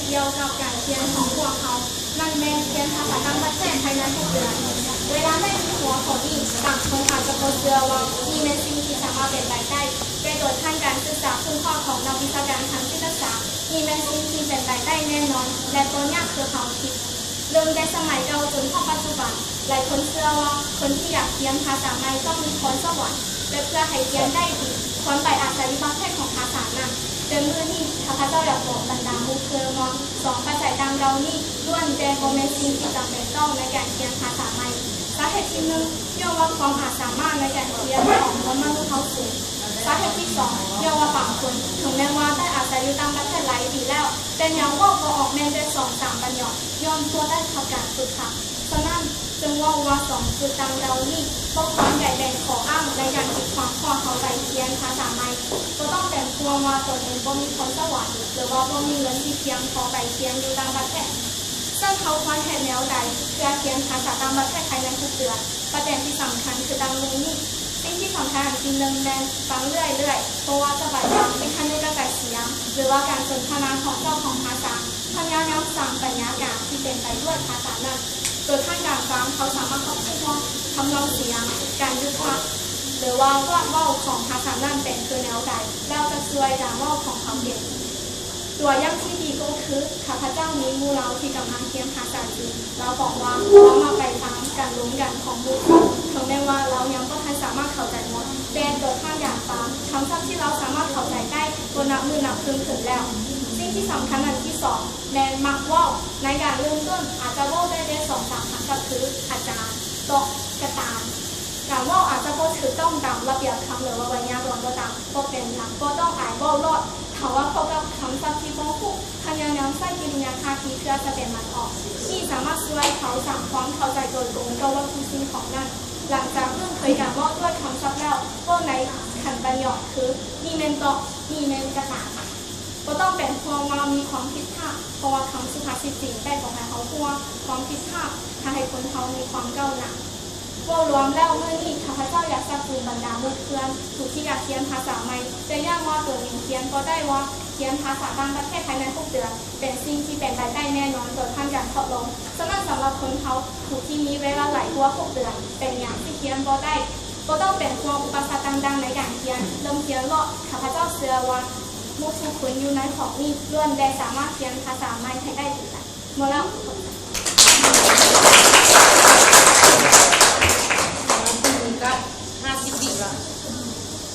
เกี่ยวกับการเรียนของพวกเขานั่นแม่เรียนภาษาต่างประเทศภายในทุกเดือนเวลาแม่มีหัวของนี่ต่างคนอาจจะโพสเสือว่านี่เป็นสิ่งที่สามารถเป็นไปได้โดยท่านการศึกษาคุณพ่อของนักวิชาการทางจิตศึกษานี่เป็นสิ่งที่เป็นไปได้แน่นอนและตัวนี้คือเขาคิดเริ่มในสมัยเก่าจนถึงปัจจุบันหลายคนเชื่อว่าคนที่อยากเรียนภาษาใหม่ต้องมีพรสวรรค์และเพื่อให้เรียนได้ดีควรไปอาศัยประเภทของภาษานั้นเดินมือนี่ข้าพเจ้าอยากบอกบรรดามุขเคือมองสองภาษาดังเรานี่ล้วนแต่โมเมนต์สิ่งที่จำเป็นต้องในการเรียนภาษาใหม่สาเหตุที่หนึ่งเรื่องว่าความอาจสามารถในการเรียนของมนุษย์เขาสูงสาเหตุที่สองเรื่องว่าบางคนถึงแม้ว่าได้อาศัยอยู่ต่างประเทศหลายปีแล้วแต่ยังว่าก็ออกแม้แต่2-3 ประโยคย่อมตัวได้ทำการฝึกหัดฉะนั้นจึงว่าสองคือดังเรานี่พวกความใหญ่แบ่งขออ้างในการติดความข้อเขาไปเรียนภาษาใหม่ก็ต้องแต่งตัวว่าตัวเองบ่มีคนสวรรค์หรือว่าบ่มีเงินที่เพียงพอไปเรียนอยู่ต่างประเทศซึ่งเขาควรแห่แนวใดเพื่อเรียนภาษาต่างประเทศภายในทุกเดือนประเด็นที่สำคัญคือดังนี้นี่สิ่งที่สำคัญคือหนึ่งแมนฟังเรื่อยๆเพราะว่าจะไปฟังเป็นขั้นในกระจายเสียงหรือว่าการสนทนาของเจ้าของภาษาพยายามสั่งปัญญาการที่เป็นไปด้วยภาษานั้นโดยท่านการฟังเขาสามารถควบคุมทำนองเสียงการยุติหรือว่าว่าวของภาษานั้นเป็นคือแนวใดแล้วจะช่วยการว่าวของเขาเองตัวอย่างที่ดีก็คือข้าพเจ้ามีมูเราที่กำลังเรียนภาษาจีนเราบอกว่าเรามาไปฟังการลุ้นกันของมูเขาถึงแม้ว่าเรายังก็ทันสามารถเข้าใจหมดแต่โดยท่านอยากฟังคำศัพท์ที่เราสามารถเข้าใจได้ตัวนับมือนับคืนถึงแล้วสิ่งที่สำคัญอันที่สองแมนมักว่าวในการเริ่มต้นอาจจะว่าวได้2-3 คำก็คืออาจารย์โตกระตาการว่าวอาจจะก็ถือต้องตามระเบียบคำหรือว่าวิญญาณรวมก็ตามก็เป็นหลักก็ต้องอ่านว่าวรอดเขาว่าพบกับคำศัพท์ที่丰富พยายามใส่กิริยาท่าทีเพื่อแสดงมันออกที่สามารถช่วยเขาสร้างความเข้าใจโดยตรงกับวัตถุสิ่งของนั้นหลังจากเรื่องเคยการว่าด้วยคำศัพท์แล้วพวกในขันประโยชน์คือมีเมนโตมีเมนกระตาก็ต้องเป็นพวงว่ามีความผิดพลาดเพราะว่าคำสุภาษิตจริงได้บอกให้เขาพูดว่าความผิดพลาดทำให้คนเขามีความก้าวหน้าว่ารวมแล้วเมื่อนี้ข้าพเจ้าอยากจะจูงบรรดามุขเพื่อนถูกที่อยากเรียนภาษาใหม่จะย่างว่าตัวเองเรียนก็ได้ว่าเรียนภาษาต่างประเทศภายใน6 เดือนเป็นสิ่งที่เป็นไปได้แน่นอนโดยผ่านการทดลองฉะนั้นสำหรับคนเขาถูกที่มีเวลาหลายกว่า6 เดือนเป็นอย่างที่เรียนก็ได้ก็ต้องเป็นพวกอุปสรรคต่างๆในการเรียนเริ่มเรียนก็ข้าพเจ้าเชื่อว่ามุขทุกคนอยู่ในของนี้ล้วนได้สามารถเรียนภาษาใหม่ให้ได้ดีหมดแล้ว